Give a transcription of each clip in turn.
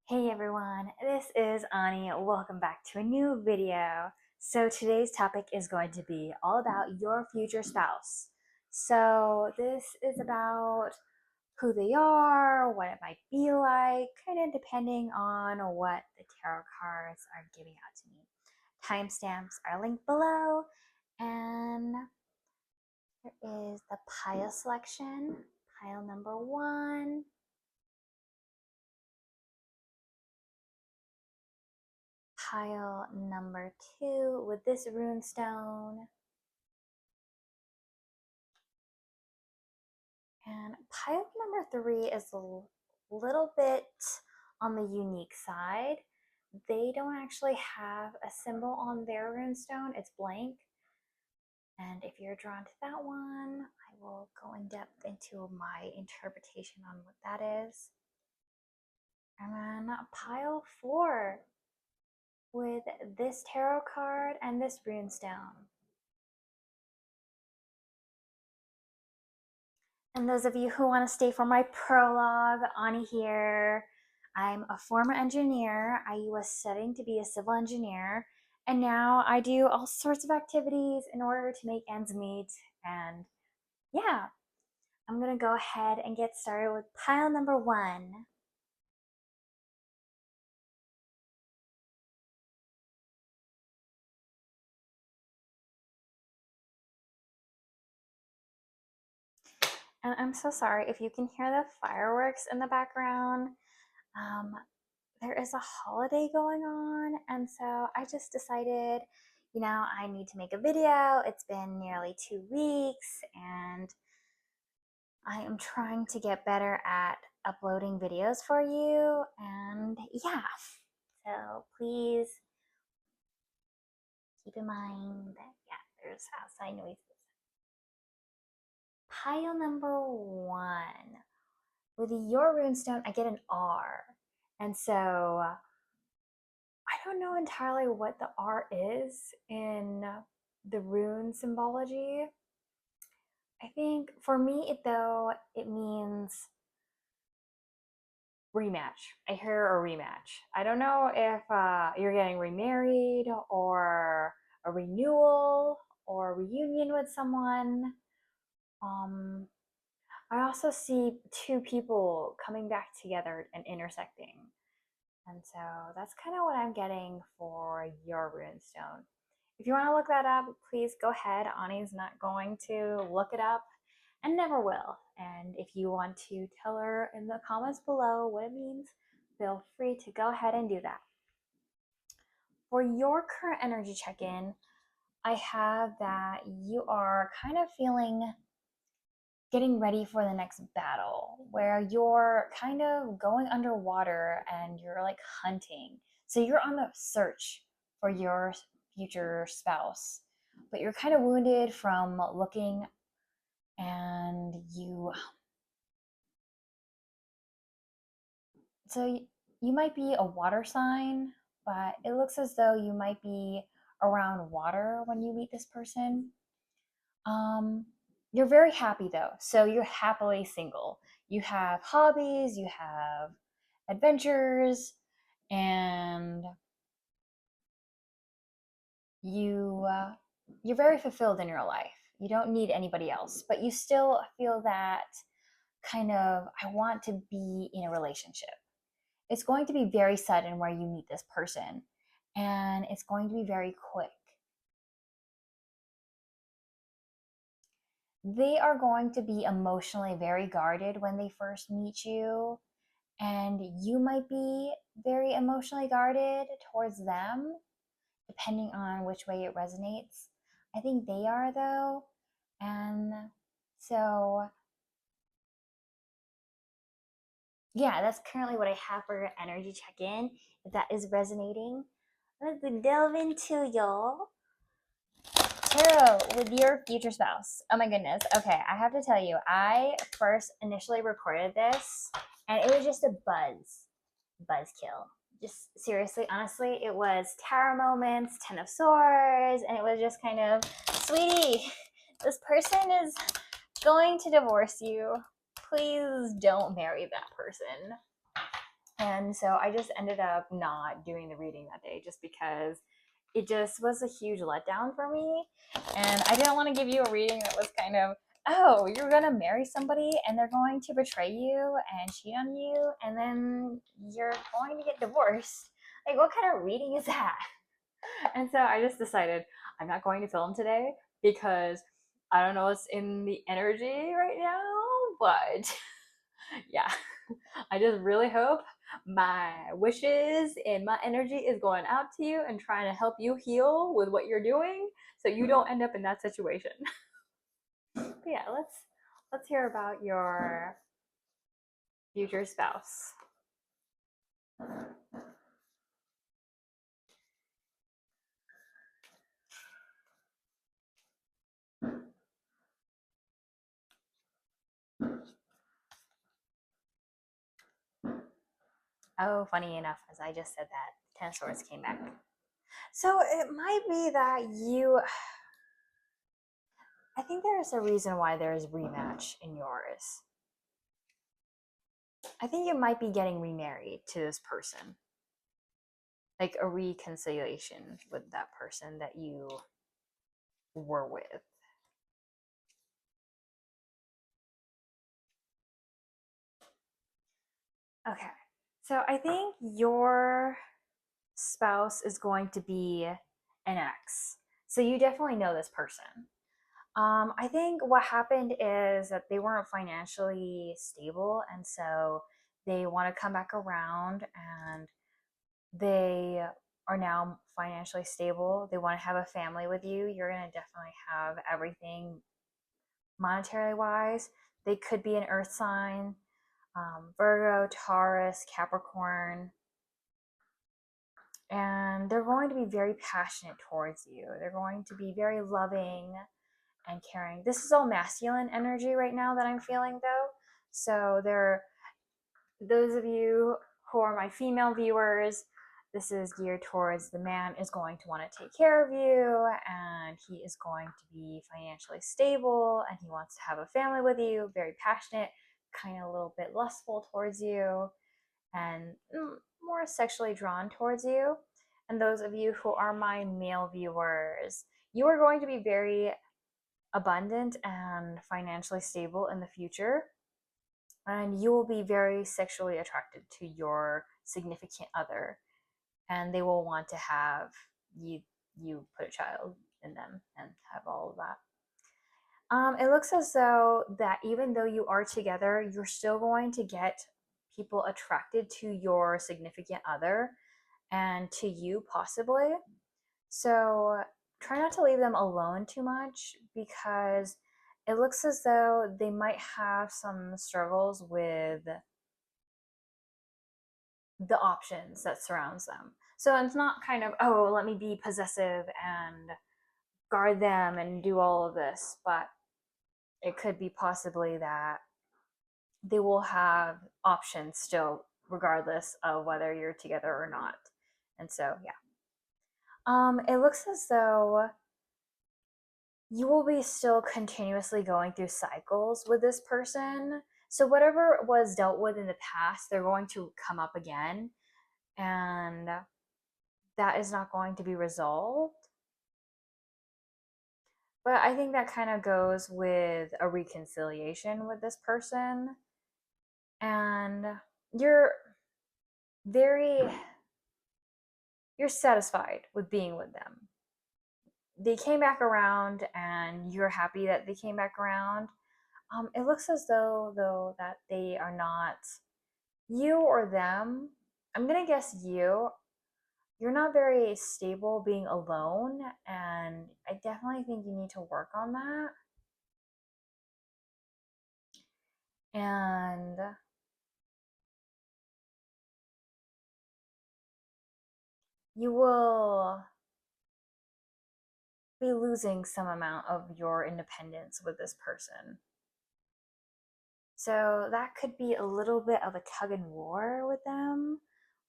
Hey everyone, this is Ani. Welcome back to a new video. So today's topic is going to be all about your future spouse. So this is about who they are, what it might be like, kind of depending on what the tarot cards are giving out to me. Timestamps are linked below, and there is the pile selection, pile number 1. Pile number 2 with this rune stone. And pile number 3 is a little bit on the unique side. They don't actually have a symbol on their rune stone, it's blank. And if you're drawn to that one, I will go in depth into my interpretation on what that is. And then pile 4 with this tarot card and this rune stone. And those of you who want to stay for my prologue, Ani here. I'm a former engineer. I was studying to be a civil engineer, and now I do all sorts of activities in order to make ends meet. And yeah, I'm gonna go ahead and get started with pile number 1. And I'm so sorry if you can hear the fireworks in the background. There is a holiday going on, and so I just decided, I need to make a video. It's been nearly 2 weeks, and I am trying to get better at uploading videos for you, and yeah, so please keep in mind that, there's outside noises. Pile number 1. With your runestone, I get an R, and so I don't know entirely what the R is in the rune symbology. I think for me, it means rematch. I hear a rematch. I don't know if you're getting remarried or a renewal or a reunion with someone. I also see 2 people coming back together and intersecting. And so that's kind of what I'm getting for your runestone. If you want to look that up, please go ahead. Ani's not going to look it up and never will. And if you want to tell her in the comments below what it means, feel free to go ahead and do that. For your current energy check-in, I have that you are kind of feeling getting ready for the next battle, where you're kind of going underwater and you're like hunting. So you're on the search for your future spouse, but you're kind of wounded from looking, and you might be a water sign, but it looks as though you might be around water when you meet this person. You're very happy though, so you're happily single. You have hobbies, you have adventures, and you're very fulfilled in your life. You don't need anybody else, but you still feel that kind of, I want to be in a relationship. It's going to be very sudden where you meet this person, and it's going to be very quick. They are going to be emotionally very guarded when they first meet you, and you might be very emotionally guarded towards them, depending on which way it resonates. I think they are, though. And so, yeah, that's currently what I have for your energy check-in. If that is resonating, let's delve into y'all. Tarot with your future spouse. Oh my goodness. Okay, I have to tell you, I first initially recorded this and it was just a buzzkill. Just seriously, honestly, it was tarot moments, 10 of swords, and it was just kind of, sweetie, this person is going to divorce you. Please don't marry that person. And so I just ended up not doing the reading that day just because it just was a huge letdown for me. And I didn't want to give you a reading that was kind of, oh, you're going to marry somebody and they're going to betray you and cheat on you and then you're going to get divorced. Like, what kind of reading is that? And so I just decided I'm not going to film today because I don't know what's in the energy right now, but yeah, I just really hope my wishes and my energy is going out to you and trying to help you heal with what you're doing so you don't end up in that situation. But yeah, let's hear about your future spouse. Oh, funny enough, as I just said that, Ten of Swords came back. So it might be that you, I think there's a reason why there's rematch in yours. I think you might be getting remarried to this person, like a reconciliation with that person that you were with. Okay. So I think your spouse is going to be an ex. So you definitely know this person. I think what happened is that they weren't financially stable, and so they want to come back around and they are now financially stable. They want to have a family with you. You're going to definitely have everything monetary wise. They could be an earth sign, Virgo, Taurus, Capricorn, and they're going to be very passionate towards you. They're going to be very loving and caring. This is all masculine energy right now that I'm feeling though. So there, those of you who are my female viewers, this is geared towards the man is going to want to take care of you and he is going to be financially stable and he wants to have a family with you, very passionate, kind of a little bit lustful towards you and more sexually drawn towards you. And those of you who are my male viewers, you are going to be very abundant and financially stable in the future. And you will be very sexually attracted to your significant other. And they will want to have you put a child in them and have all of that. It looks as though that even though you are together, you're still going to get people attracted to your significant other and to you possibly. So try not to leave them alone too much because it looks as though they might have some struggles with the options that surrounds them. So it's not kind of, oh, let me be possessive and guard them and do all of this, but it could be possibly that they will have options still regardless of whether you're together or not. And so, yeah. It looks as though you will be still continuously going through cycles with this person. So whatever was dealt with in the past, they're going to come up again, and that is not going to be resolved. But I think that kind of goes with a reconciliation with this person, and you're very you're satisfied with being with them. They came back around and you're happy that they came back around. It looks as though that they are not, you or them, I'm gonna guess you're not very stable being alone, and I definitely think you need to work on that. And you will be losing some amount of your independence with this person. So that could be a little bit of a tug and war with them.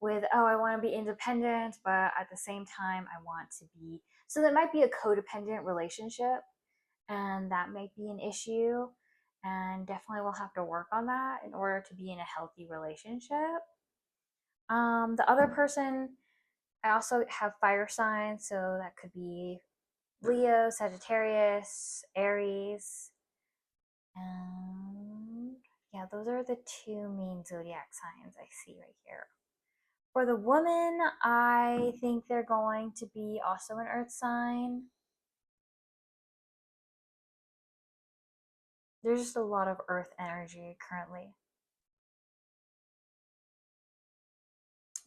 With, oh, I want to be independent, but at the same time, I want to be. So that might be a codependent relationship, and that might be an issue. And definitely we'll have to work on that in order to be in a healthy relationship. The other person, I also have fire signs, so that could be Leo, Sagittarius, Aries, and yeah, those are the two main zodiac signs I see right here. For the woman, I think they're going to be also an earth sign. There's just a lot of earth energy currently.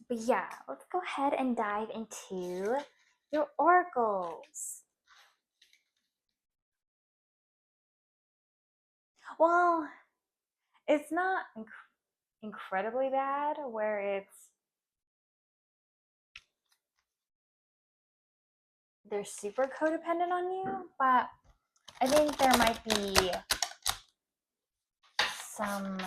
But yeah, let's go ahead and dive into your oracles. Well, it's not incredibly bad where they're super codependent on you, but I think there might be some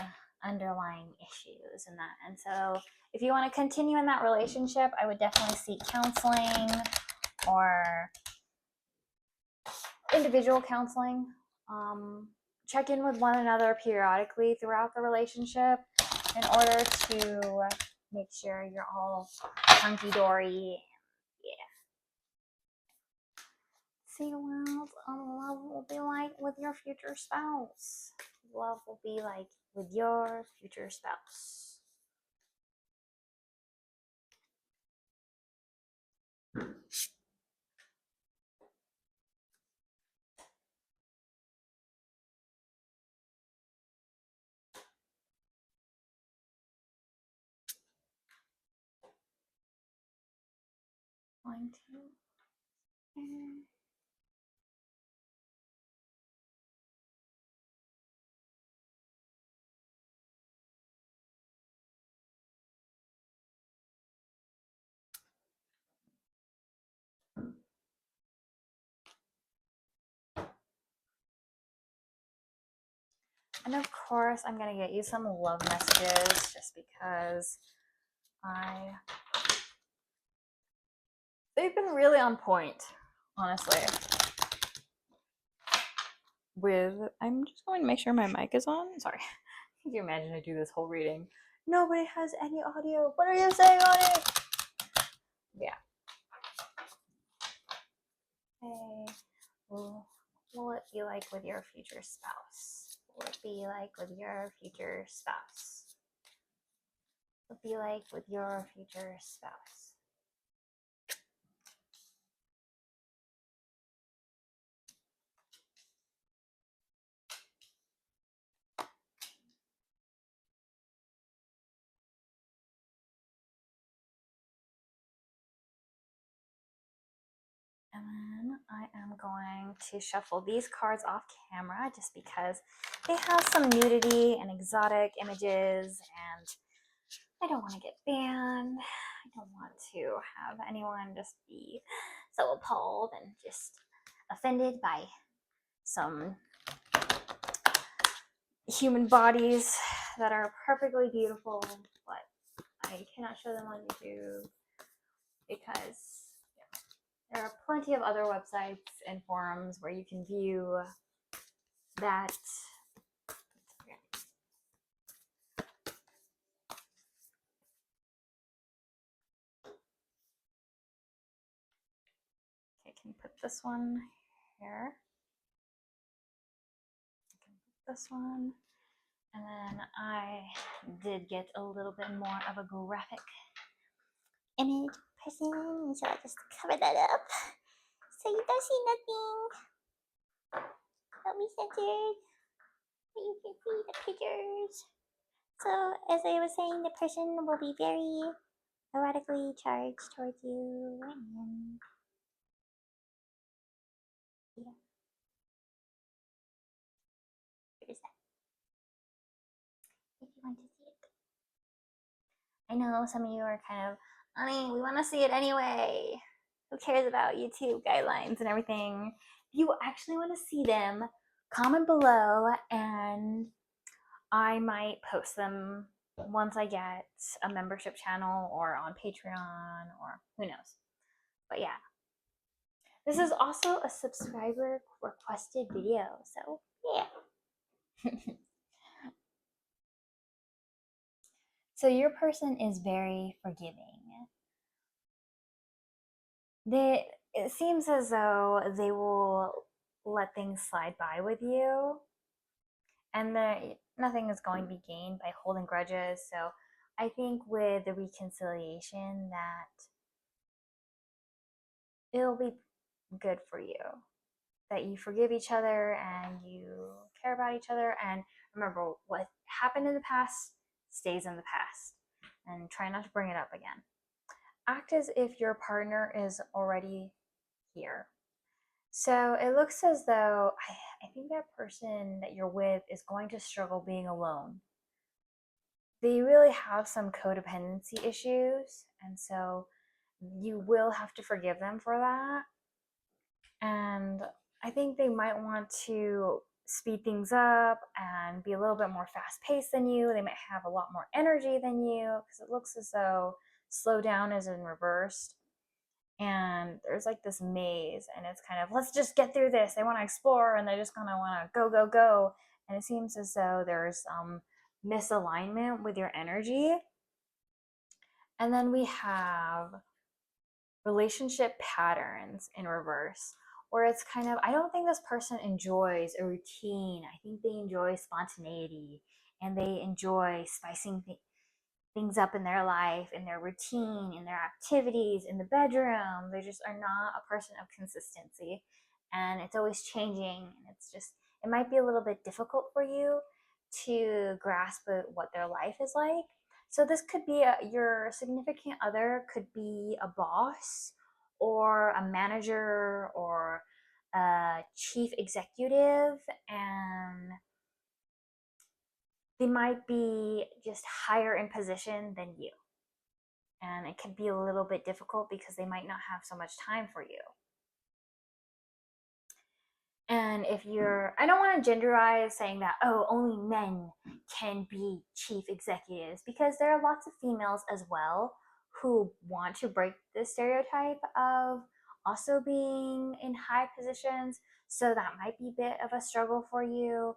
underlying issues in that. And so if you want to continue in that relationship, I would definitely seek counseling or individual counseling. Check in with one another periodically throughout the relationship in order to make sure you're all hunky-dory. Yeah. See what love will be like with your future spouse. Love will be like with your future spouse. Going to. And of course, I'm going to get you some love messages just because they've been really on point, honestly. I'm just going to make sure my mic is on. Sorry. Can you imagine I do this whole reading? Nobody has any audio. What are you saying on it? Yeah. Hey, will it be like with your future spouse? Will it be like with your future spouse? Will it be like with your future spouse? And then I am going to shuffle these cards off camera just because they have some nudity and exotic images, and I don't want to get banned. I don't want to have anyone just be so appalled and just offended by some human bodies that are perfectly beautiful, but I cannot show them on YouTube because there are plenty of other websites and forums where you can view that. Okay, I can put this one here. I can put this one. And then I did get a little bit more of a graphic image person, so I just cover that up so you don't see nothing. Don't be centered, but you can see the pictures. So, as I was saying, the person will be very erotically charged towards you, and yeah, here's that if you want to see it. I know some of you are kind of, Ani, we want to see it anyway. Who cares about YouTube guidelines and everything? If you actually want to see them, comment below and I might post them once I get a membership channel or on Patreon or who knows. But yeah. This is also a subscriber requested video, so yeah. So your person is very forgiving. It seems as though they will let things slide by with you, and nothing is going to be gained by holding grudges. So I think with the reconciliation that it'll be good for you, that you forgive each other and you care about each other, and remember what happened in the past stays in the past, and try not to bring it up again. Act as if your partner is already here. So it looks as though I think that person that you're with is going to struggle being alone. They really have some codependency issues, and so you will have to forgive them for that. And I think they might want to speed things up and be a little bit more fast paced than you. They might have a lot more energy than you because it looks as though slow down is in reversed. And there's like this maze, and it's kind of, let's just get through this. They want to explore and they just kind of want to go, go, go. And it seems as though there's misalignment with your energy. And then we have relationship patterns in reverse, where it's kind of, I don't think this person enjoys a routine. I think they enjoy spontaneity, and they enjoy spicing things up in their life, in their routine, in their activities, in the bedroom. They just are not a person of consistency, and it's always changing. And it's just, it might be a little bit difficult for you to grasp what their life is like. So this could be your significant other could be a boss or a manager or a chief executive, and they might be just higher in position than you. And it can be a little bit difficult because they might not have so much time for you. And if you're, I don't want to genderize saying that, oh, only men can be chief executives, because there are lots of females as well who want to break the stereotype of also being in high positions. So that might be a bit of a struggle for you.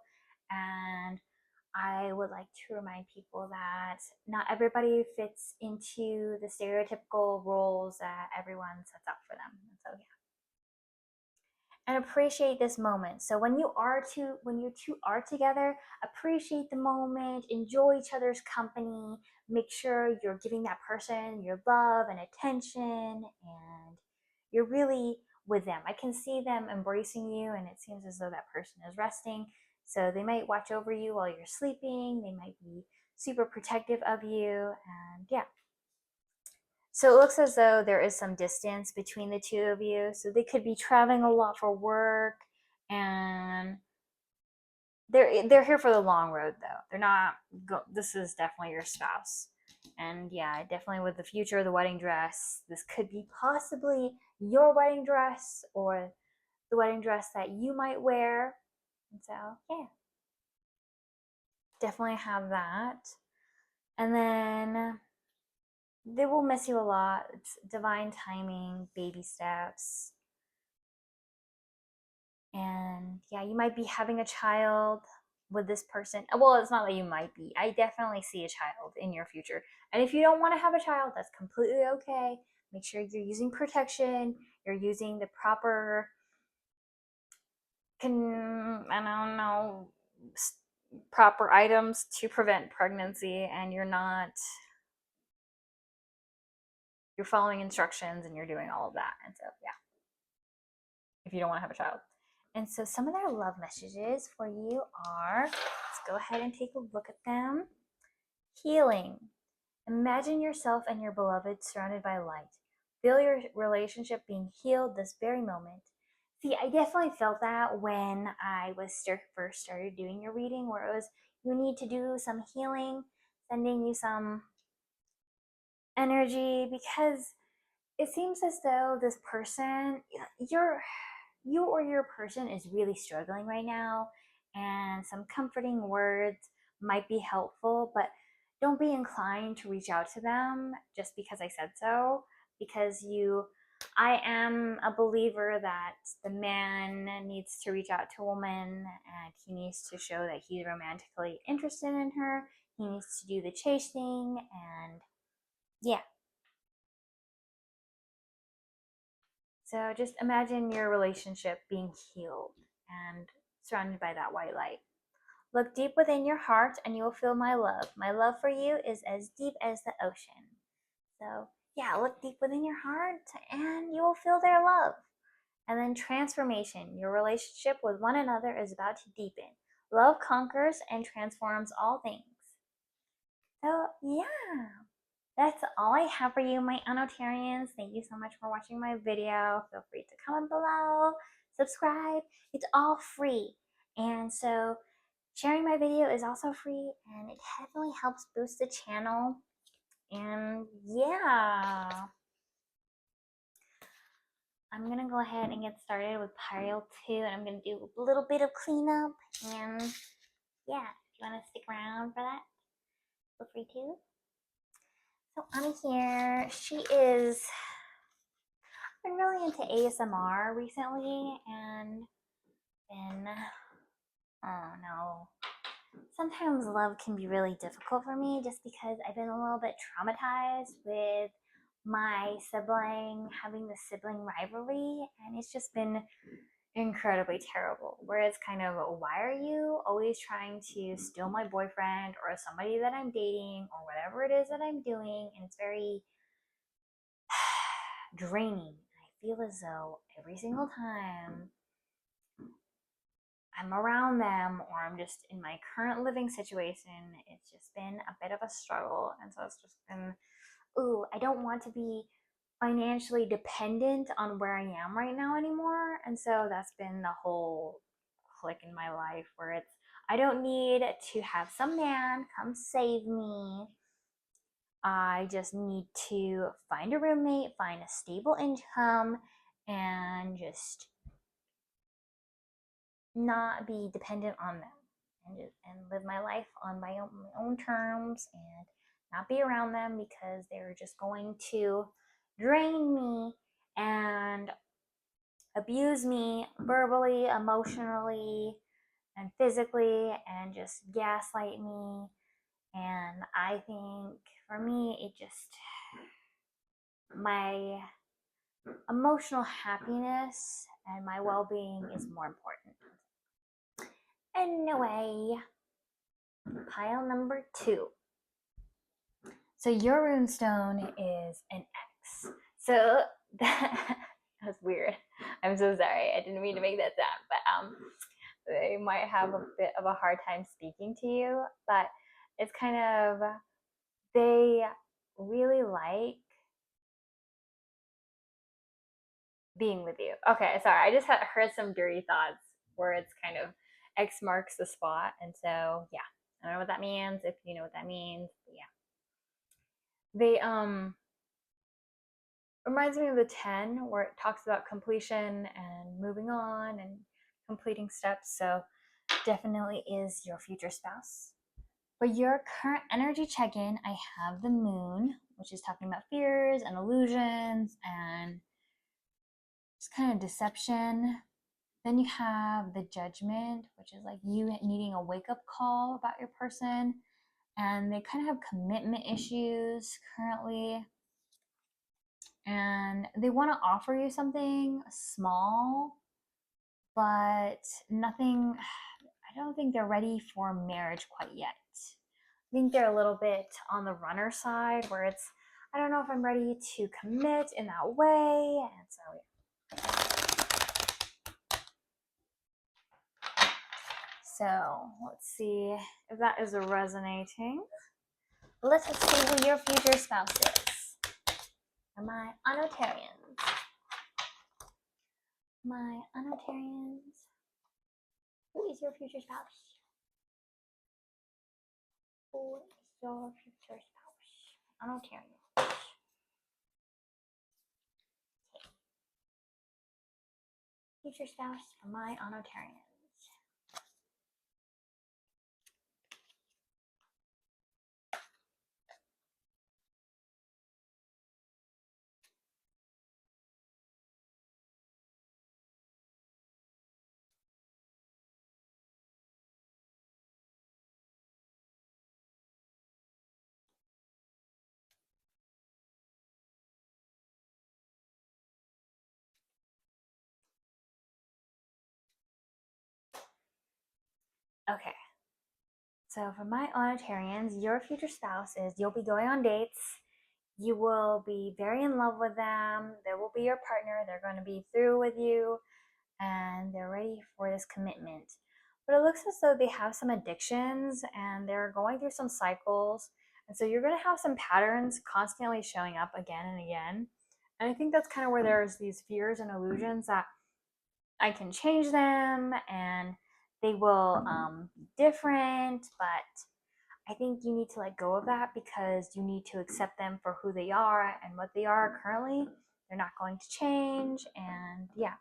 And I would like to remind people that not everybody fits into the stereotypical roles that everyone sets up for them. So yeah, and appreciate this moment. So when you two are together, appreciate the moment, enjoy each other's company, make sure you're giving that person your love and attention, and you're really with them. I can see them embracing you, and it seems as though that person is resting. So they might watch over you while you're sleeping. They might be super protective of you, and yeah. So it looks as though there is some distance between the two of you. So they could be traveling a lot for work, and they're here for the long road though. They're not this is definitely your spouse. And yeah, definitely with the future of the wedding dress, this could be possibly your wedding dress or the wedding dress that you might wear. And so, yeah. Definitely have that. And then they will miss you a lot. It's divine timing, baby steps. And yeah, you might be having a child with this person. Well, it's not that you might be. I definitely see a child in your future. And if you don't want to have a child, that's completely okay. Make sure you're using protection, you're using the proper I don't know, proper items to prevent pregnancy, and you're following instructions and you're doing all of that. And so, yeah, if you don't want to have a child. And so some of their love messages for you are, let's go ahead and take a look at them. Healing. Imagine yourself and your beloved surrounded by light. Feel your relationship being healed this very moment. See, I definitely felt that when I was first started doing your reading, where it was, you need to do some healing, sending you some energy, because it seems as though this person, you or your person is really struggling right now, and some comforting words might be helpful, but don't be inclined to reach out to them just because I said so, because I am a believer that the man needs to reach out to a woman, and he needs to show that he's romantically interested in her. He needs to do the chasing, and yeah. So just imagine your relationship being healed and surrounded by that white light. Look deep within your heart and you will feel my love. My love for you is as deep as the ocean. So, yeah, look deep within your heart and you will feel their love. And then transformation. Your relationship with one another is about to deepen. Love conquers and transforms all things. So, yeah, that's all I have for you, my Anotarians. Thank you so much for watching my video. Feel free to comment below, subscribe. It's all free. And so, sharing my video is also free and it definitely helps boost the channel. And yeah, I'm gonna go ahead and get started with pile 2 and I'm gonna do a little bit of cleanup. And yeah, if you want to stick around for that, feel free to. So Ani here, she is been really into ASMR recently and been, oh no, sometimes love can be really difficult for me just because I've been a little bit traumatized with my sibling, having the sibling rivalry, and it's just been incredibly terrible. Where it's kind of, why are you always trying to steal my boyfriend or somebody that I'm dating or whatever it is that I'm doing? And it's very draining. I feel as though every single time I'm around them or I'm just in my current living situation, it's just been a bit of a struggle. And so it's just been, ooh, I don't want to be financially dependent on where I am right now anymore. And so that's been the whole click in my life where it's, I don't need to have some man come save me. I just need to find a roommate, find a stable income, and just not be dependent on them and live my life on my own terms and not be around them because they're just going to drain me and abuse me verbally, emotionally, and physically and just gaslight me. And I think for me, it just, my emotional happiness and my well being is more important. Anyway, pile number 2. So your runestone is an X. So that was weird. I'm so sorry. I didn't mean to make that sound, but they might have a bit of a hard time speaking to you, but it's kind of, they really like being with you. Okay, sorry. I just heard some dirty thoughts where it's kind of X marks the spot. And so, yeah, I don't know what that means. If you know what that means, but yeah. They, reminds me of the 10 where it talks about completion and moving on and completing steps. So definitely is your future spouse. For your current energy check-in, I have the moon, which is talking about fears and illusions and just kind of deception. Then you have the judgment, which is like you needing a wake-up call about your person. And they kind of have commitment issues currently. And they want to offer you something small, but nothing, I don't think they're ready for marriage quite yet. I think they're a little bit on the runner side where it's, I don't know if I'm ready to commit in that way. And so, yeah. So let's see if that is resonating. Let's see who your future spouse is. My Anotarians. My Anotarians. Who is your future spouse? Who is your future spouse? Anotarians. Future spouse for my Anotarians. Okay, so for my Onitarians, your future spouse is you'll be going on dates. You will be very in love with them. They will be your partner. They're going to be through with you and they're ready for this commitment. But it looks as though they have some addictions and they're going through some cycles. And so you're going to have some patterns constantly showing up again and again. And I think that's kind of where there's these fears and illusions that I can change them and they will be different. But I think you need to let go of that because you need to accept them for who they are and what they are currently. They're not going to change. And yeah,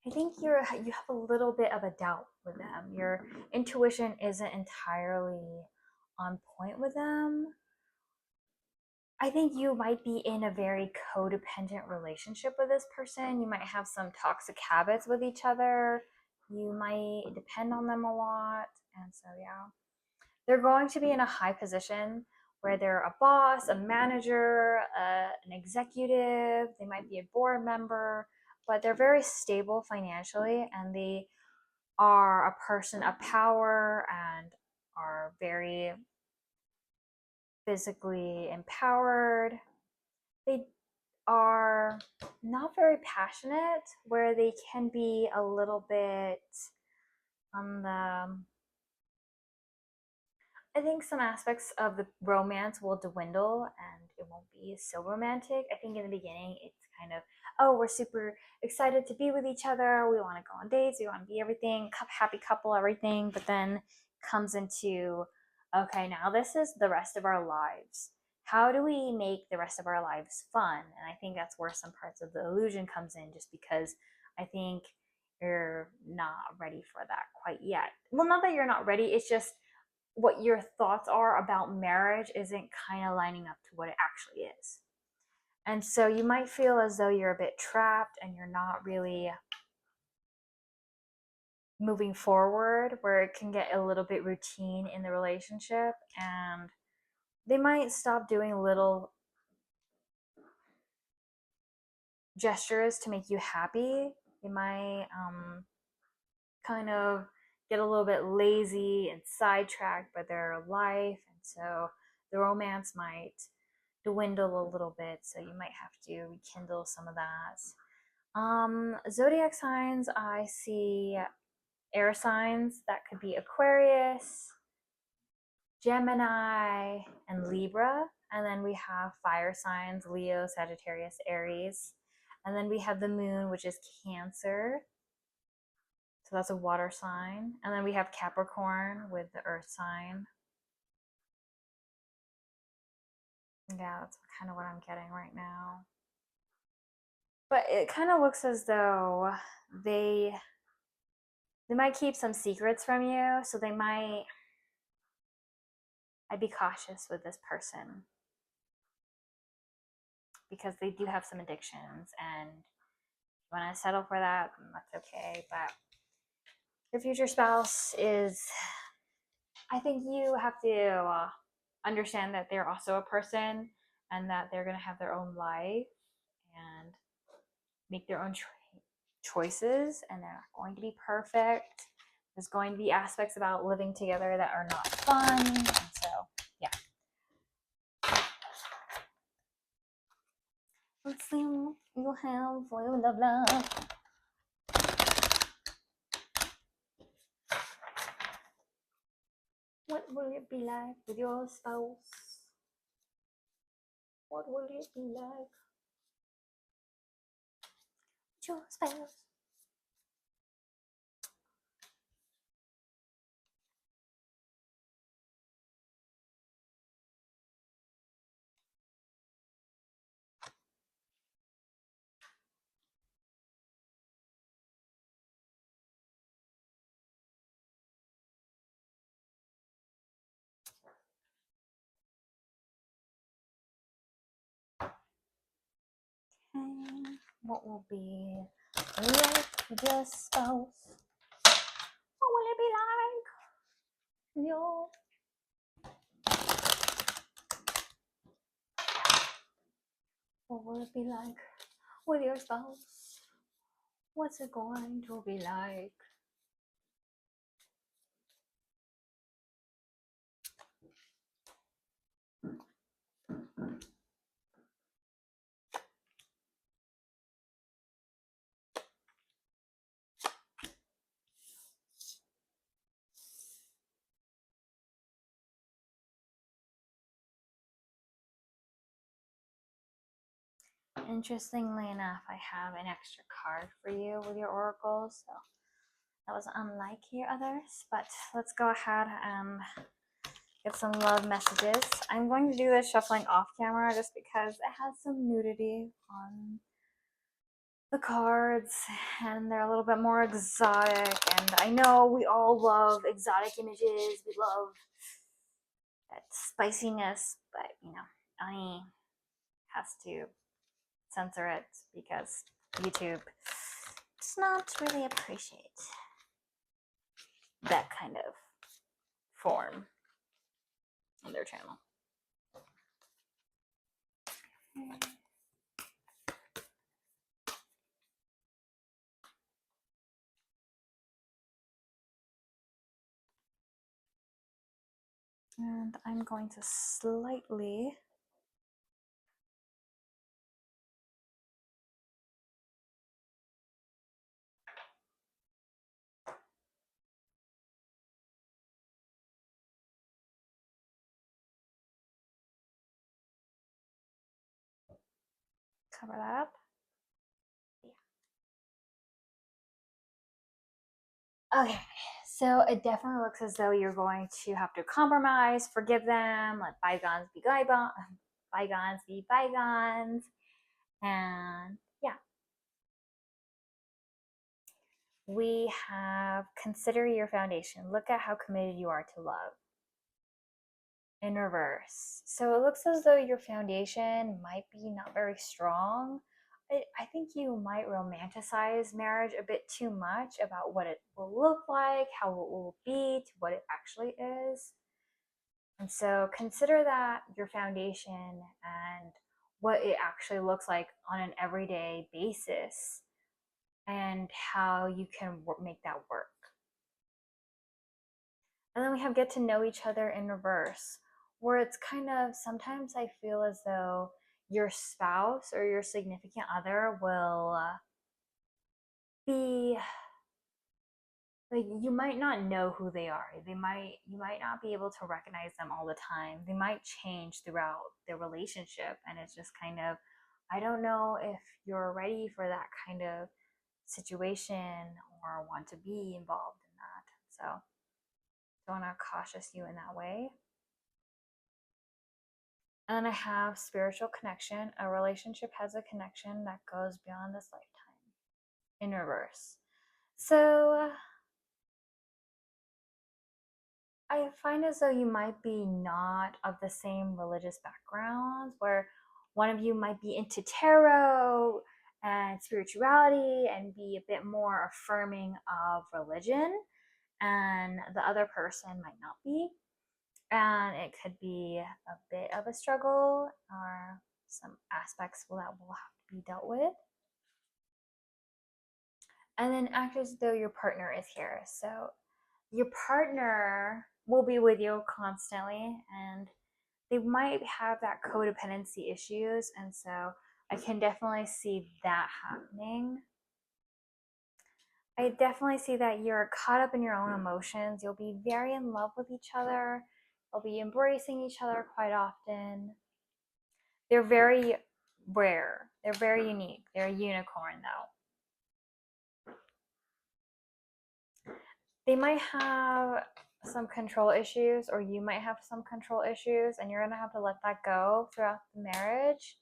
I think you have a little bit of a doubt with them. Your intuition isn't entirely on point with them. I think you might be in a very codependent relationship with this person. You might have some toxic habits with each other. You might depend on them a lot. And so, yeah, they're going to be in a high position where they're a boss, a manager, an executive. They might be a board member, but they're very stable financially and they are a person of power and are very physically empowered. They are not very passionate, where they can be a little bit on the I think some aspects of the romance will dwindle and it won't be so romantic. I think in the beginning it's kind of, oh, we're super excited to be with each other. We want to go on dates. We want to be everything, happy couple, everything. But then comes into, okay, now this is the rest of our lives. How do we make the rest of our lives fun? And I think that's where some parts of the illusion comes in, just because I think you're not ready for that quite yet. Well, not that you're not ready. It's just what your thoughts are about marriage isn't kind of lining up to what it actually is. And so you might feel as though you're a bit trapped and you're not really moving forward, where it can get a little bit routine in the relationship. And they might stop doing little gestures to make you happy. They might kind of get a little bit lazy and sidetracked by their life. And so the romance might dwindle a little bit, so you might have to rekindle some of that. Zodiac signs, I see air signs. That could be Aquarius, Gemini, and Libra. And then we have fire signs, Leo, Sagittarius, Aries. And then we have the moon, which is Cancer. So that's a water sign. And then we have Capricorn with the earth sign. Yeah, that's kind of what I'm getting right now. But it kind of looks as though they they might keep some secrets from you, so I'd be cautious with this person because they do have some addictions, and when I settle for that, that's okay. But your future spouse is, I think you have to understand that they're also a person and that they're going to have their own life and make their own choices, and they're not going to be perfect. There's going to be aspects about living together that are not fun. And so, yeah. Let's see what you have for your love. What will it be like with your spouse? What will it be like with your spouse? Okay. What will be like with your spouse? What will it be like with your What will it be like with your spouse? What's it going to be like? Interestingly enough, I have an extra card for you with your oracles, so that was unlike your others. But let's go ahead and get some love messages. I'm going to do this shuffling off camera just because it has some nudity on the cards and they're a little bit more exotic. And I know we all love exotic images, we love that spiciness, but you know, Ani has to censor it because YouTube does not really appreciate that kind of form on their channel. And I'm going to slightly cover that up. Yeah. Okay, so it definitely looks as though you're going to have to compromise, forgive them, let bygones be bygones be bygones, and yeah. We have consider your foundation. Look at how committed you are to love. In reverse. So it looks as though your foundation might be not very strong. I think you might romanticize marriage a bit too much about what it will look like, how it will be, to what it actually is. And so consider that your foundation and what it actually looks like on an everyday basis and how you can make that work. And then we have get to know each other in reverse, where it's kind of sometimes I feel as though your spouse or your significant other will be like you might not know who they are. You might not be able to recognize them all the time. They might change throughout their relationship, and it's just kind of I don't know if you're ready for that kind of situation or want to be involved in that. So don't want to cautious you in that way. And then I have spiritual connection. A relationship has a connection that goes beyond this lifetime in reverse. So I find as though you might be not of the same religious backgrounds, where one of you might be into tarot and spirituality and be a bit more affirming of religion, and the other person might not be. And it could be a bit of a struggle or some aspects that will have to be dealt with. And then act as though your partner is here. So your partner will be with you constantly and they might have that codependency issues. And so I can definitely see that happening. I definitely see that you're caught up in your own emotions. You'll be very in love with each other. You'll be embracing each other quite often. They're very rare. They're very unique. They're a unicorn, though. They might have some control issues, or you might have some control issues, and you're going to have to let that go throughout the marriage,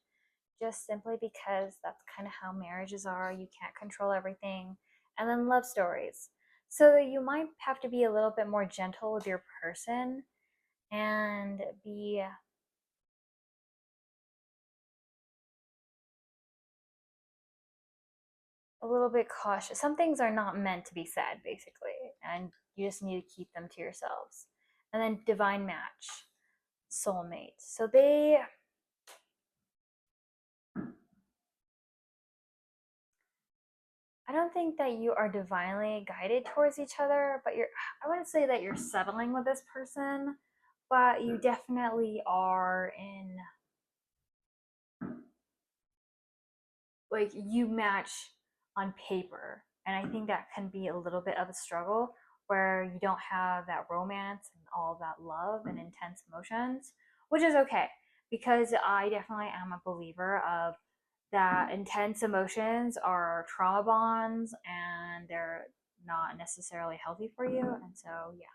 just simply because that's kind of how marriages are. You can't control everything. And then love stories. So you might have to be a little bit more gentle with your person and be a little bit cautious. Some things are not meant to be said, basically, and you just need to keep them to yourselves. And then divine match, soulmate. So I don't think that you are divinely guided towards each other, but I wouldn't say that you're settling with this person, but you definitely are in, like, you match on paper. And I think that can be a little bit of a struggle where you don't have that romance and all that love and intense emotions, which is okay because I definitely am a believer of that intense emotions are trauma bonds and they're not necessarily healthy for you. And so, yeah,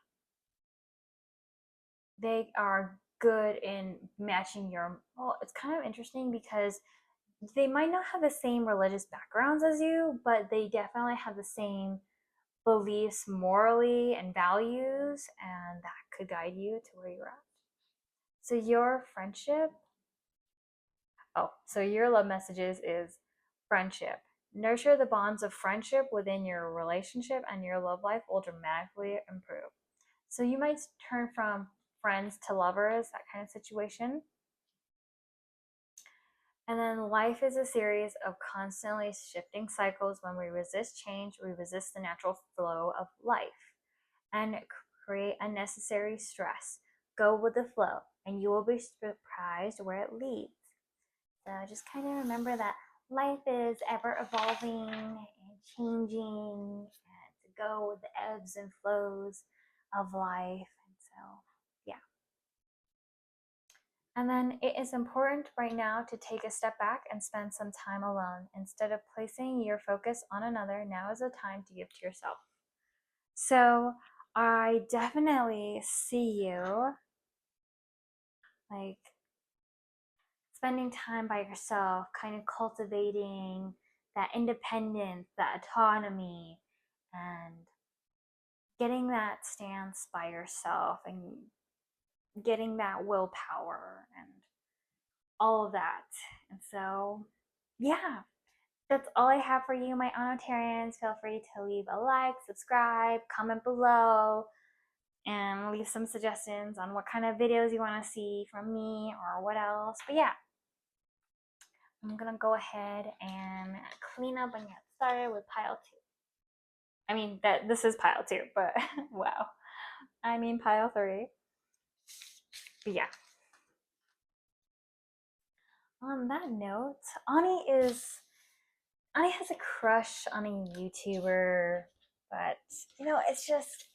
they are good in matching your. Well, it's kind of interesting because they might not have the same religious backgrounds as you, but they definitely have the same beliefs morally and values, and that could guide you to where you're at. So, your friendship. So your love messages is friendship. Nurture the bonds of friendship within your relationship, and your love life will dramatically improve. So you might turn from friends to lovers, that kind of situation. And then life is a series of constantly shifting cycles. When we resist change, we resist the natural flow of life and create unnecessary stress. Go with the flow, and you will be surprised where it leads. So just kind of remember that life is ever evolving and changing, and to go with the ebbs and flows of life. And so, yeah. And then it is important right now to take a step back and spend some time alone. Instead of placing your focus on another, now is the time to give to yourself. So I definitely see you like spending time by yourself, kind of cultivating that independence, that autonomy, and getting that stance by yourself and getting that willpower and all of that. And so, yeah, that's all I have for you, my Onotarians. Feel free to leave a like, subscribe, comment below, and leave some suggestions on what kind of videos you want to see from me or what else. But yeah, I'm gonna go ahead and clean up and get started with pile two. I mean that this is pile two, but wow. I mean pile three. But yeah. On that note, Ani has a crush on a YouTuber, but it's just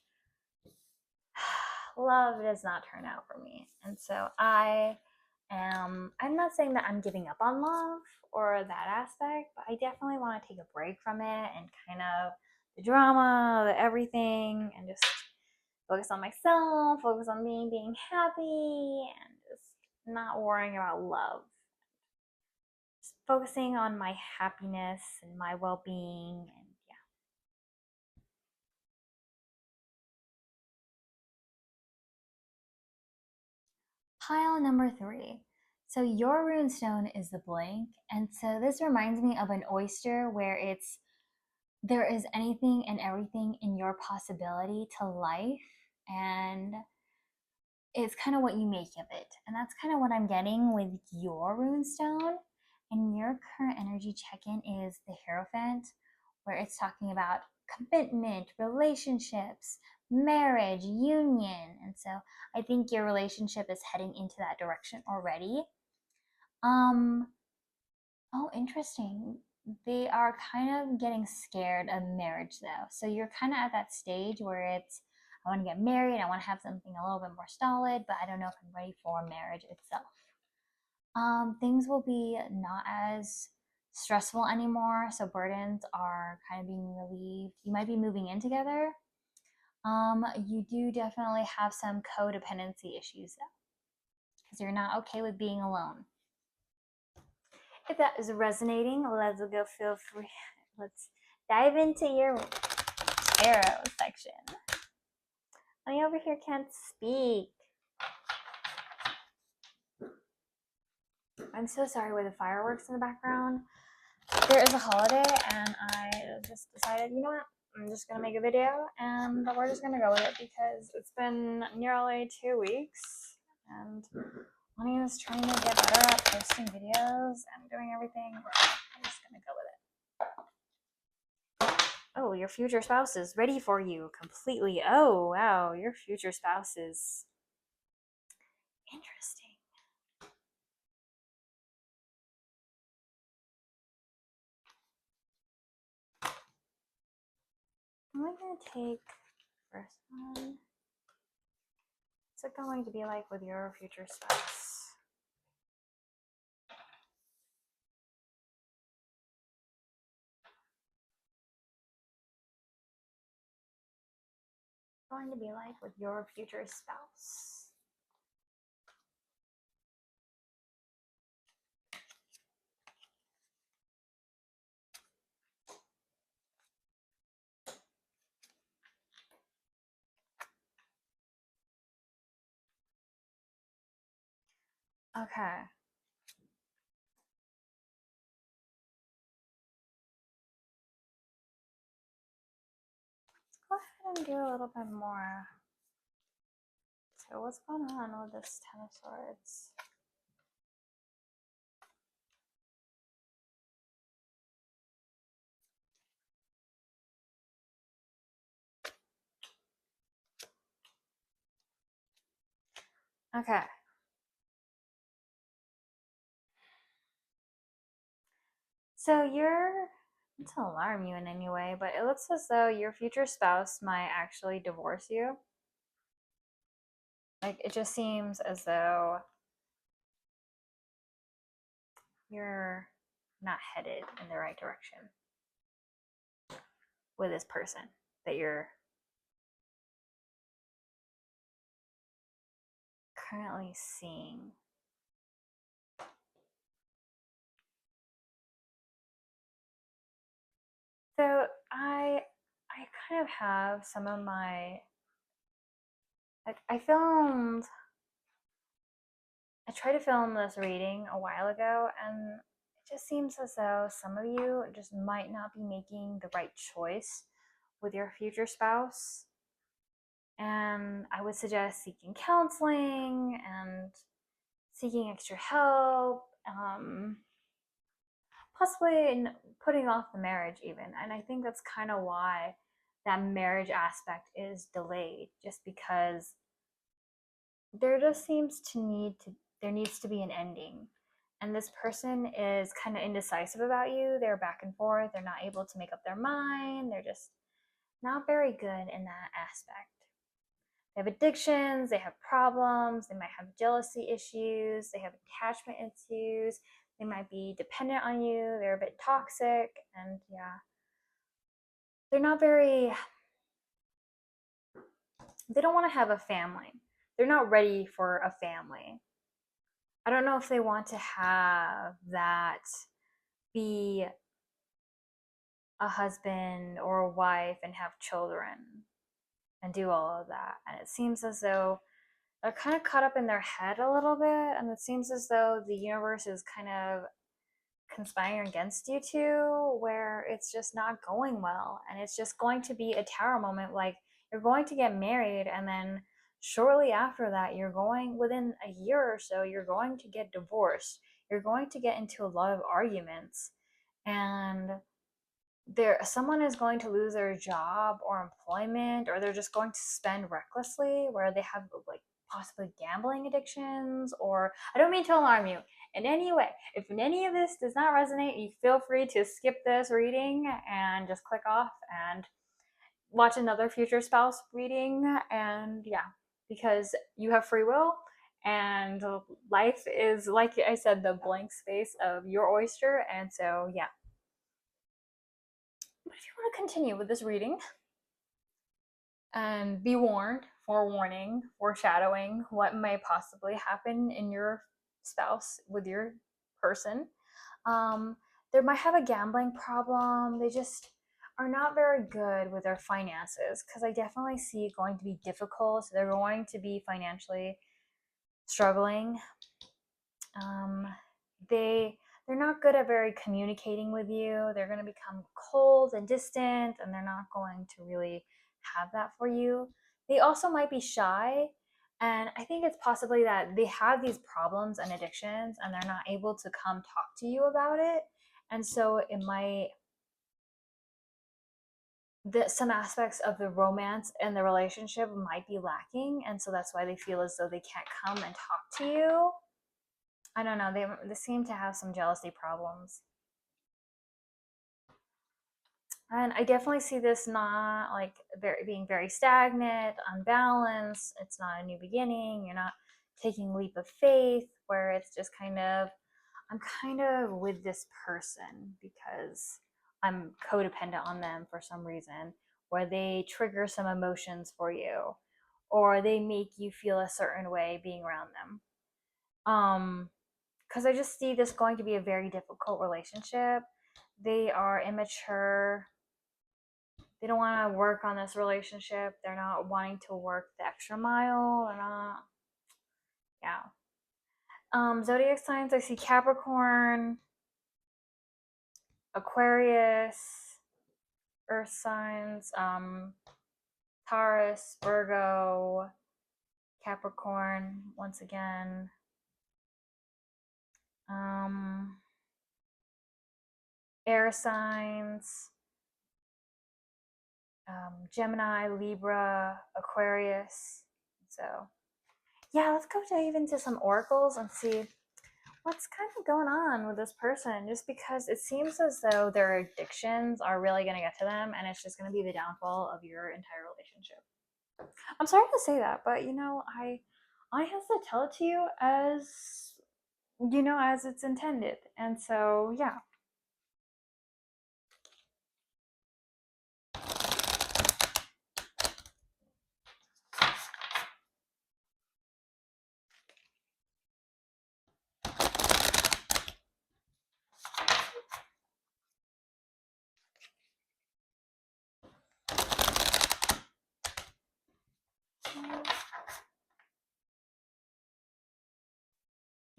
love does not turn out for me. And so I'm not saying that I'm giving up on love or that aspect, but I definitely want to take a break from it and kind of the drama, the everything, and just focus on myself, focus on me being happy, and just not worrying about love. Just focusing on my happiness and my well being, and yeah. Pile number three. So your runestone is the blank, and so this reminds me of an oyster where there is anything and everything in your possibility to life, and it's kind of what you make of it. And that's kind of what I'm getting with your runestone. And your current energy check-in is the Hierophant, where it's talking about commitment, relationships, marriage, union. And so I think your relationship is heading into that direction already. Um, oh, interesting. They are kind of getting scared of marriage though. So you're kind of at that stage where I want to get married, I want to have something a little bit more solid, but I don't know if I'm ready for marriage itself. Things will be not as stressful anymore, so burdens are kind of being relieved. You might be moving in together. You do definitely have some codependency issues though, because you're not okay with being alone. If that is resonating, let's go. Feel free. Let's dive into your tarot section. I over here can't speak. I'm so sorry with the fireworks in the background. There is a holiday, and I just decided, you know what? I'm just gonna make a video, and we're just gonna go with it because it's been nearly 2 weeks, and Ani is trying to get better at posting videos and doing everything. I'm just gonna go with it. Oh, your future spouse is ready for you completely. Oh, wow, your future spouse is interesting. I'm going to take the first one. What's it going to be like with your future spouse? going to be like with your future spouse? Okay. Let's go ahead and do a little bit more. So what's going on with this Ten of Swords? Okay. So you're, not to alarm you in any way, but it looks as though your future spouse might actually divorce you. Like, it just seems as though you're not headed in the right direction with this person that you're currently seeing. So I kind of have some of my, like, I tried to film this reading a while ago, and it just seems as though some of you just might not be making the right choice with your future spouse. And I would suggest seeking counseling and seeking extra help, possibly putting off the marriage even. And I think that's kind of why that marriage aspect is delayed, just because there just seems to there needs to be an ending. And this person is kind of indecisive about you. They're back and forth. They're not able to make up their mind. They're just not very good in that aspect. They have addictions, they have problems, they might have jealousy issues, they have attachment issues, they might be dependent on you, they're a bit toxic, and yeah. They're not very, they don't want to have a family. They're not ready for a family. I don't know if they want to have that be a husband or a wife and have children and do all of that. And it seems as though they're kind of caught up in their head a little bit, and it seems as though the universe is kind of conspiring against you two, where it's just not going well, and it's just going to be a tower moment. Like, you're going to get married, and then shortly after that, you're going, within a year or so, you're going to get divorced. You're going to get into a lot of arguments, and someone is going to lose their job or employment, or they're just going to spend recklessly, where they have like possibly gambling addictions. Or, I don't mean to alarm you in any way. If any of this does not resonate, you feel free to skip this reading and just click off and watch another future spouse reading. And yeah, because you have free will, and life is, like I said, the blank space of your oyster. And so yeah, but if you want to continue with this reading, and be warned, forewarning, foreshadowing what may possibly happen in your spouse with your person. They might have a gambling problem. They just are not very good with their finances, because I definitely see it going to be difficult. So they're going to be financially struggling. Um, they're not good at very communicating with you. They're going to become cold and distant, and they're not going to really have that for you. They also might be shy, and I think it's possibly that they have these problems and addictions, and they're not able to come talk to you about it. And so it might, some aspects of the romance and the relationship might be lacking, and so that's why they feel as though they can't come and talk to you. I don't know. They seem to have some jealousy problems. And I definitely see this not like being very stagnant, unbalanced. It's not a new beginning. You're not taking a leap of faith, where it's just kind of, I'm kind of with this person because I'm codependent on them for some reason, where they trigger some emotions for you, or they make you feel a certain way being around them. Because I just see this going to be a very difficult relationship. They are immature. They don't want to work on this relationship. They're not wanting to work the extra mile. They're not, yeah. Zodiac signs, I see Capricorn, Aquarius, Earth signs, Taurus, Virgo, Capricorn, once again. Air signs, Gemini, Libra, Aquarius. So, yeah, let's go dive into some oracles and see what's kind of going on with this person, just because it seems as though their addictions are really going to get to them, and it's just going to be the downfall of your entire relationship. I'm sorry to say that, but I have to tell it to you as as it's intended. And so, yeah.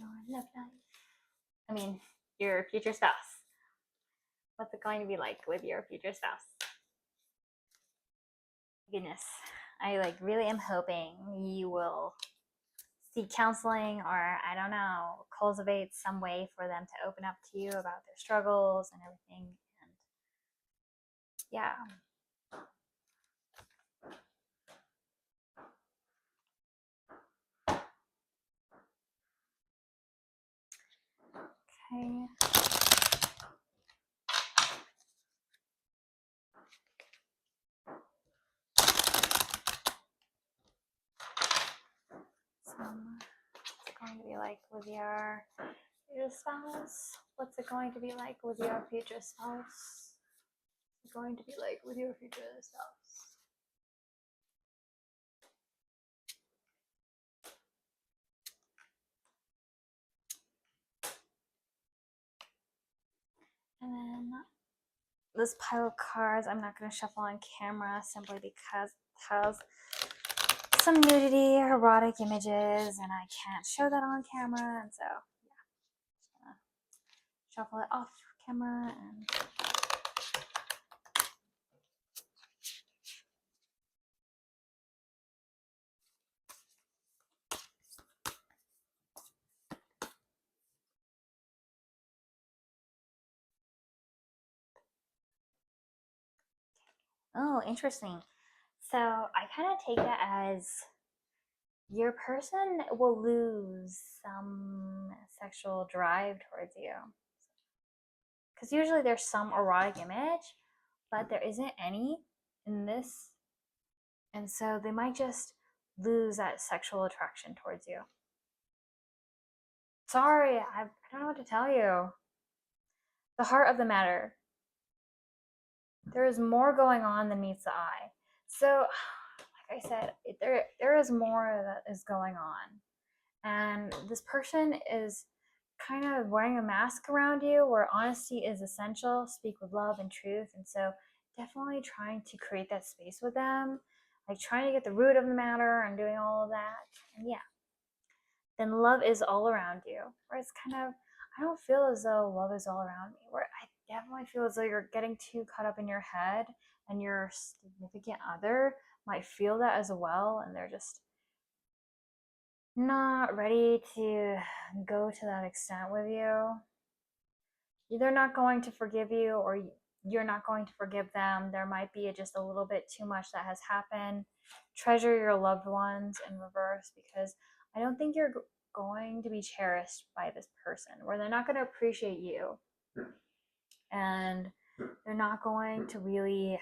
Your love life. I mean, your future spouse. What's it going to be like with your future spouse? Goodness, I really am hoping you will seek counseling, or I don't know, cultivate some way for them to open up to you about their struggles and everything. And yeah. Okay. What's it going to be like with your future spouse? What's it going to be like with your future spouse? What's it going to be like with your future spouse? And then this pile of cards, I'm not going to shuffle on camera simply because it has some nudity, erotic images, and I can't show that on camera. And so, yeah, just gonna shuffle it off camera and oh, interesting. So I kind of take that as your person will lose some sexual drive towards you. Because usually there's some erotic image, but there isn't any in this. And so they might just lose that sexual attraction towards you. Sorry, I don't know what to tell you. The heart of the matter. There is more going on than meets the eye. So, like I said, there is more that is going on. And this person is kind of wearing a mask around you where honesty is essential, speak with love and truth. And so definitely trying to create that space with them, like trying to get the root of the matter and doing all of that. And yeah, then love is all around you. Where it's kind of, I don't feel as though love is all around me. Where I definitely feel as though you're getting too caught up in your head, and your significant other might feel that as well, and they're just not ready to go to that extent with you. They're not going to forgive you, or you're not going to forgive them. There might be just a little bit too much that has happened. Treasure your loved ones in reverse, because I don't think you're going to be cherished by this person, where they're not going to appreciate you, and they're not going to really,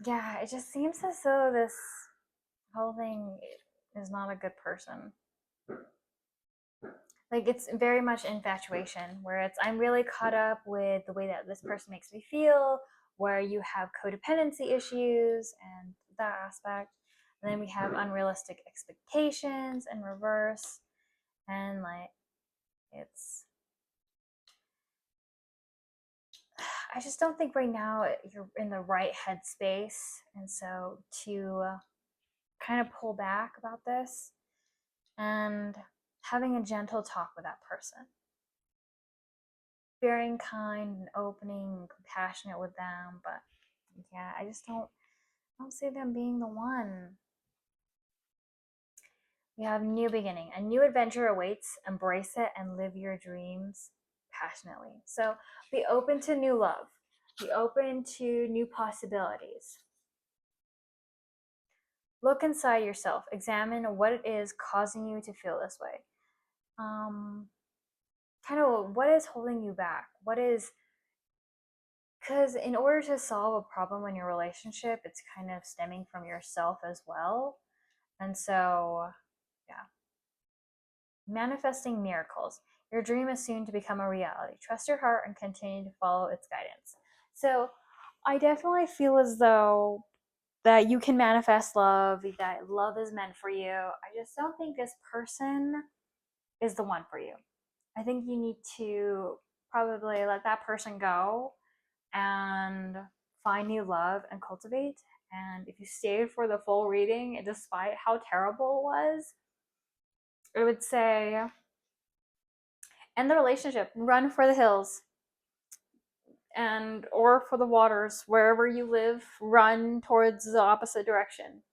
yeah, it just seems as though this whole thing is not a good person. Like it's very much infatuation, where it's I'm really caught up with the way that this person makes me feel, where you have codependency issues and that aspect. And then we have unrealistic expectations in reverse. And like it's I just don't think right now you're in the right headspace. And so to kind of pull back about this and having a gentle talk with that person, very kind and opening and compassionate with them. But yeah, I don't see them being the one. We have new beginning. A new adventure awaits. Embrace it and live your dreams passionately. So be open to new love. Be open to new possibilities. Look inside yourself. Examine what it is causing you to feel this way. Kind of what is holding you back? What is, because in order to solve a problem in your relationship, it's kind of stemming from yourself as well. And so, yeah. Manifesting miracles. Your dream is soon to become a reality. Trust your heart and continue to follow its guidance. So, I definitely feel as though that you can manifest love, that love is meant for you. I just don't think this person is the one for you. I think you need to probably let that person go and find new love and cultivate. And if you stayed for the full reading, despite how terrible it was, I would say end the relationship, run for the hills, and or for the waters, wherever you live, run towards the opposite direction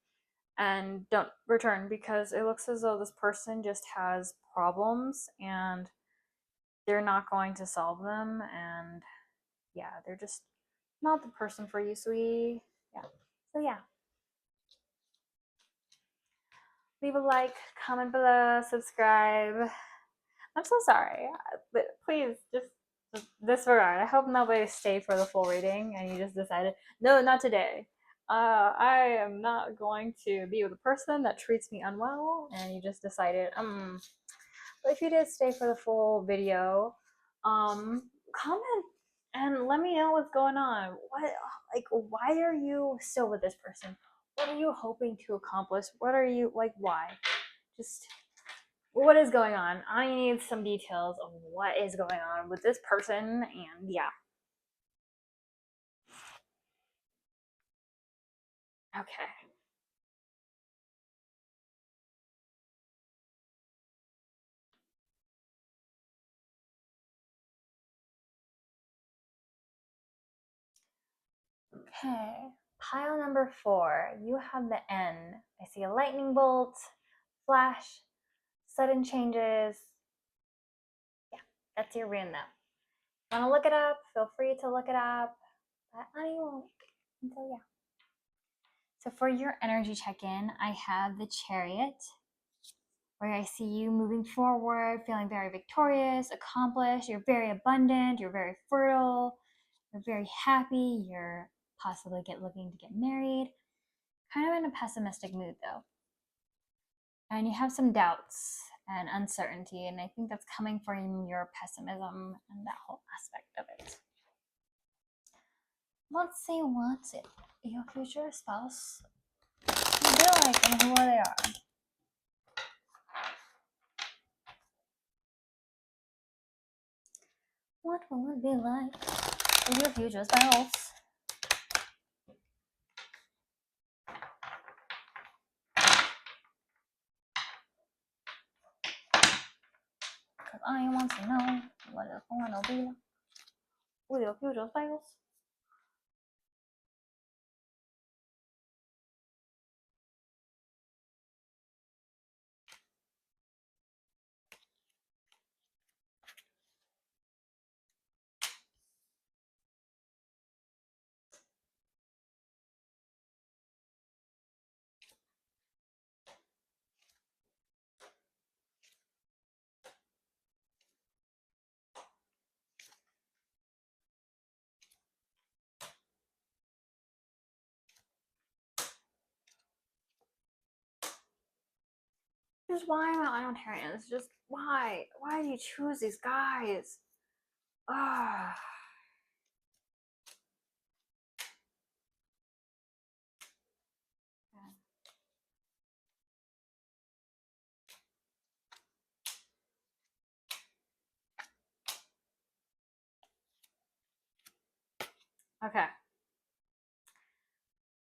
and don't return, because it looks as though this person just has problems and they're not going to solve them. And yeah, they're just not the person for you, sweetie. Yeah. So yeah, leave a like, comment below, subscribe. I'm so sorry, but please just disregard. I hope nobody stayed for the full reading and you just decided, no, not today. I am not going to be with a person that treats me unwell, and you just decided, But if you did stay for the full video, comment and let me know what's going on. Why are you still with this person? What are you hoping to accomplish? What are you, why? Just, what is going on? I need some details of what is going on with this person, and yeah. Okay. Okay. Pile number 4. You have the N. I see a lightning bolt, flash, sudden changes. Yeah, that's your rune though. Want to look it up? Feel free to look it up. But I won't until yeah. So for your energy check-in, I have the Chariot, where I see you moving forward, feeling very victorious, accomplished. You're very abundant. You're very fertile. You're very happy. You're possibly looking to get married. Kind of in a pessimistic mood though, and you have some doubts and uncertainty, and I think that's coming from your pessimism and that whole aspect of it. Let's see what your future spouse will be like and who they are. What will it be like with your future spouse? Because I want to know what it's going to be like with your future spouse. just why am I on Ontarian? It's just why? Why do you choose these guys? Ah. Okay.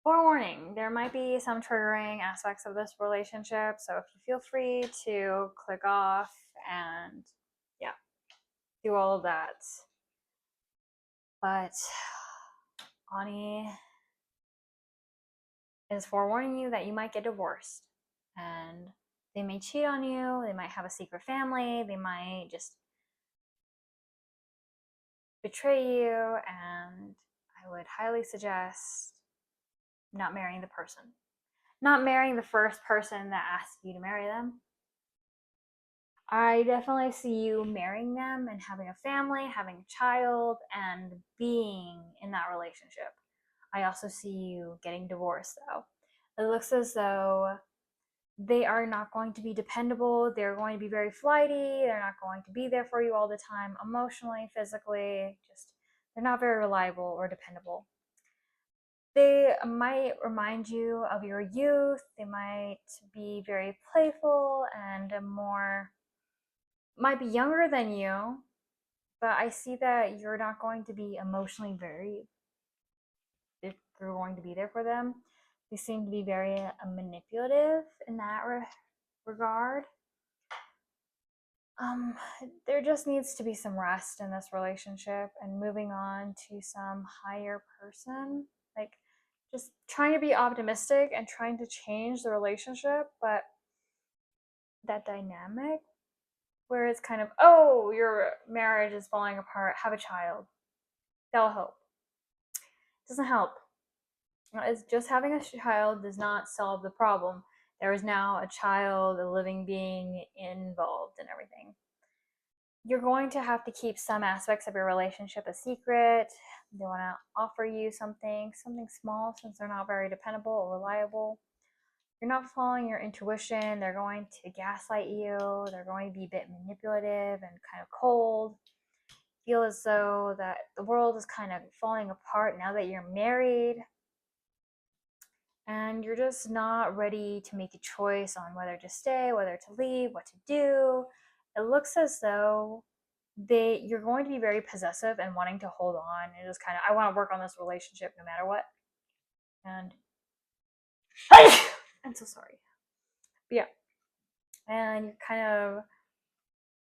Forewarning, there might be some triggering aspects of this relationship, so if you feel free to click off and yeah, do all of that. But Ani is forewarning you that you might get divorced and they may cheat on you, they might have a secret family, they might just betray you, and I would highly suggest not marrying the person. Not marrying the first person that asked you to marry them. I definitely see you marrying them and having a family, having a child, and being in that relationship. I also see you getting divorced, though. It looks as though they are not going to be dependable. They're going to be very flighty. They're not going to be there for you all the time, emotionally, physically. Just, they're not very reliable or dependable. They might remind you of your youth. They might be very playful and might be younger than you, but I see that you're not going to be emotionally very, if you're going to be there for them. They seem to be very manipulative in that regard. There just needs to be some rest in this relationship and moving on to some higher person. Like, just trying to be optimistic and trying to change the relationship, but that dynamic where it's kind of, oh, your marriage is falling apart, have a child. That'll help. It doesn't help. It's just having a child does not solve the problem. There is now a child, a living being involved in everything. You're going to have to keep some aspects of your relationship a secret. They want to offer you something small, since they're not very dependable or reliable. You're not following your intuition. They're going to gaslight you. They're going to be a bit manipulative and kind of cold. Feel as though that the world is kind of falling apart now that you're married. And you're just not ready to make a choice on whether to stay, whether to leave, what to do. It looks as though you're going to be very possessive and wanting to hold on. It is kind of, I want to work on this relationship no matter what. And I'm so sorry. But yeah. And you're kind of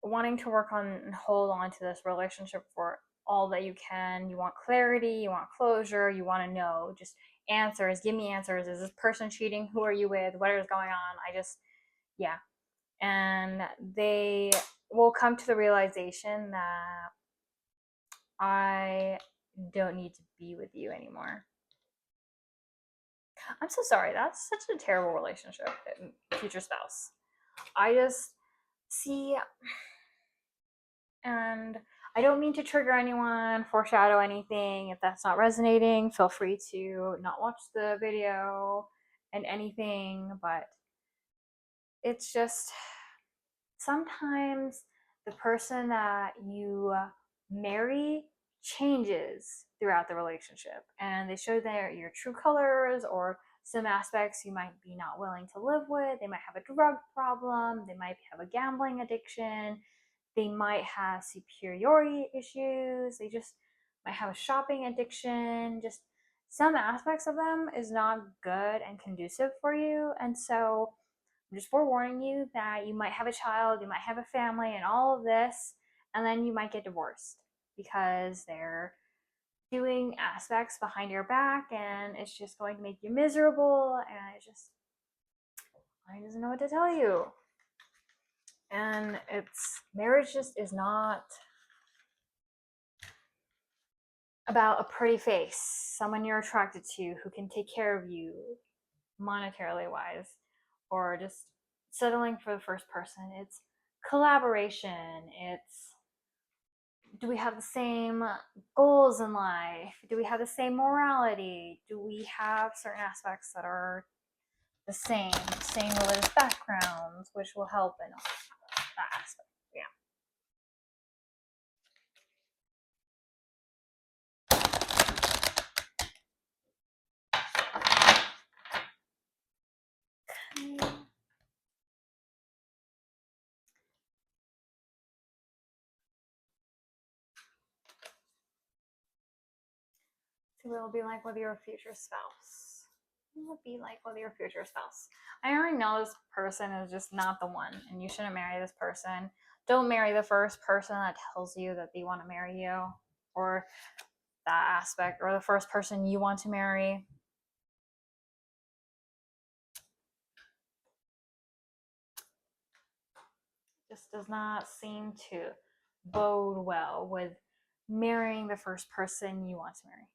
wanting to work on and hold on to this relationship for all that you can. You want clarity, you want closure, you want to know just answers. Give me answers. Is this person cheating? Who are you with? What is going on? Yeah. And they will come to the realization that I don't need to be with you anymore. I'm so sorry. That's such a terrible relationship, future spouse. I just see, and I don't mean to trigger anyone, foreshadow anything. If that's not resonating, feel free to not watch the video and anything, but it's just sometimes the person that you marry changes throughout the relationship, and they show your true colors, or some aspects you might be not willing to live with. They might have a drug problem, they might have a gambling addiction, they might have superiority issues, they just might have a shopping addiction. Just some aspects of them is not good and conducive for you. And so I'm just forewarning you that you might have a child, you might have a family, and all of this, and then you might get divorced because they're doing aspects behind your back, and it's just going to make you miserable. And I just know what to tell you. And marriage just is not about a pretty face, someone you're attracted to who can take care of you monetarily wise, or just settling for the first person. It's collaboration. It's, do we have the same goals in life? Do we have the same morality? Do we have certain aspects that are the same religious backgrounds, which will help in that aspect. Yeah. Okay. So what it'll be like with your future spouse. What will be like with your future spouse? I already know this person is just not the one, and you shouldn't marry this person. Don't marry the first person that tells you that they want to marry you, or that aspect, or the first person you want to marry. Just does not seem to bode well with marrying the first person you want to marry.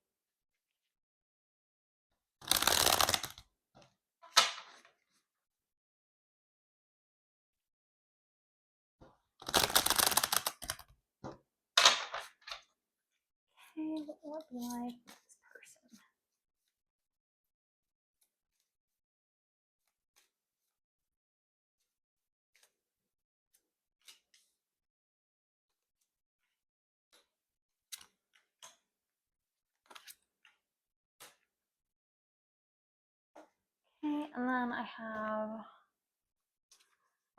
Okay, what would be like this person? Okay, and then I have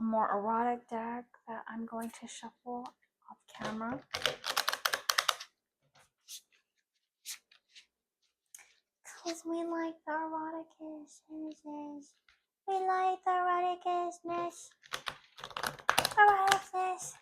a more erotic deck that I'm going to shuffle off camera. Because we like the eroticness. We like the eroticness. Eroticness.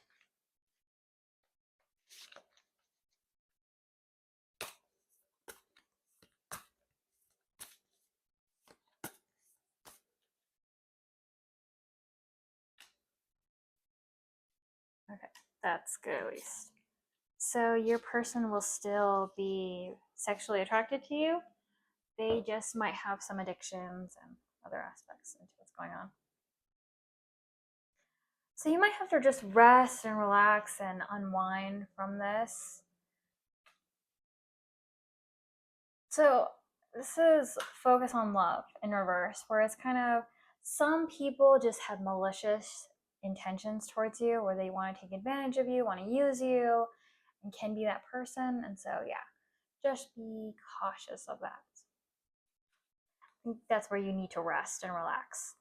Okay, that's good at least. So your person will still be sexually attracted to you. They just might have some addictions and other aspects into what's going on. So you might have to just rest and relax and unwind from this. So this is focus on love in reverse, where it's kind of some people just have malicious intentions towards you, where they want to take advantage of you, want to use you, and can be that person. And so, yeah, just be cautious of that. I think that's where you need to rest and relax.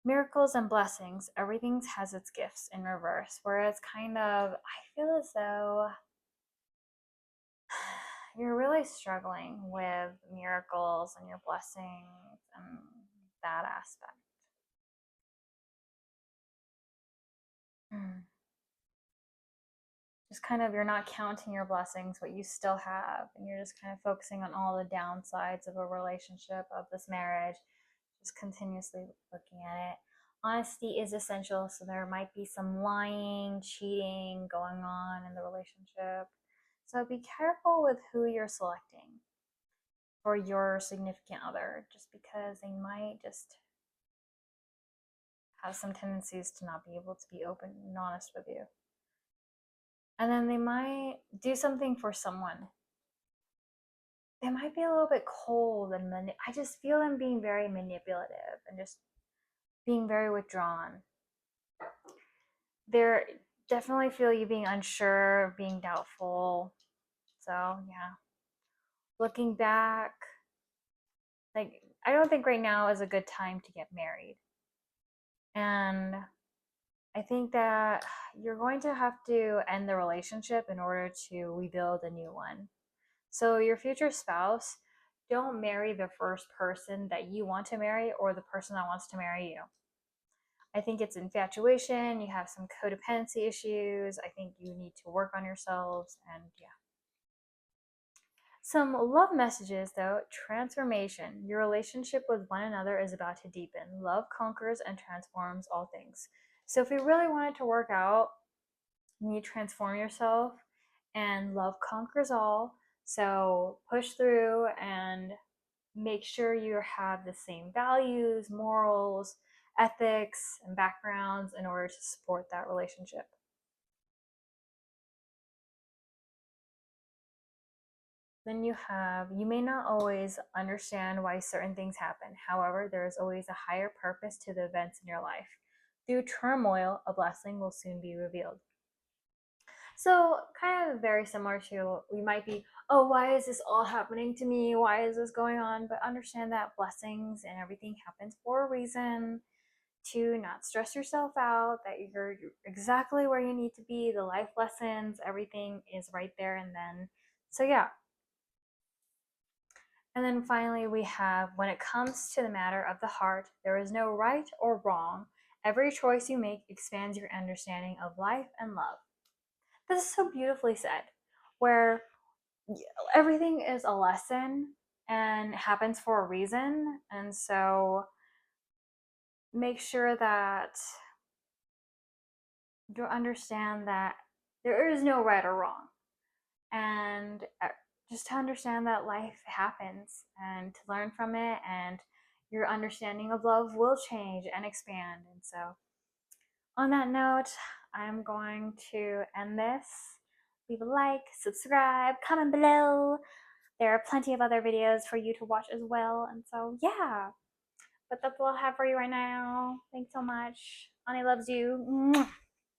Miracles and blessings, everything has its gifts in reverse, where it's kind of, I feel as though you're really struggling with miracles and your blessings and that aspect. Just kind of, you're not counting your blessings, what you still have, and you're just kind of focusing on all the downsides of a relationship, of this marriage, just continuously looking at it. Honesty is essential, so there might be some lying, cheating going on in the relationship. So be careful with who you're selecting for your significant other, just because they might just have some tendencies to not be able to be open and honest with you. And then they might do something for someone. They might be a little bit cold and I just feel them being very manipulative and just being very withdrawn. They're definitely feel you being unsure, being doubtful. So, yeah. Looking back, like, I don't think right now is a good time to get married. And I think that you're going to have to end the relationship in order to rebuild a new one. So, your future spouse, don't marry the first person that you want to marry or the person that wants to marry you. I think it's infatuation. You have some codependency issues. I think you need to work on yourselves. And yeah. Some love messages though: transformation. Your relationship with one another is about to deepen. Love conquers and transforms all things. So if you really want it to work out, you need to transform yourself, and love conquers all. So push through and make sure you have the same values, morals, ethics, and backgrounds in order to support that relationship. Then you have, you may not always understand why certain things happen. However, there is always a higher purpose to the events in your life. Through turmoil, a blessing will soon be revealed. So, kind of very similar to, we might be, oh, why is this all happening to me? Why is this going on? But understand that blessings and everything happens for a reason. To not stress yourself out, that you're exactly where you need to be. The life lessons, everything is right there. And then, so yeah. And then finally, we have, when it comes to the matter of the heart, there is no right or wrong. Every choice you make expands your understanding of life and love. This is so beautifully said, where everything is a lesson and happens for a reason. And so make sure that you understand that there is no right or wrong. And just to understand that life happens and to learn from it, and your understanding of love will change and expand. And so, on that note, I'm going to end this. Leave a like, subscribe, comment below. There are plenty of other videos for you to watch as well. And so, yeah. But that's all I have for you right now. Thanks so much. Ani loves you.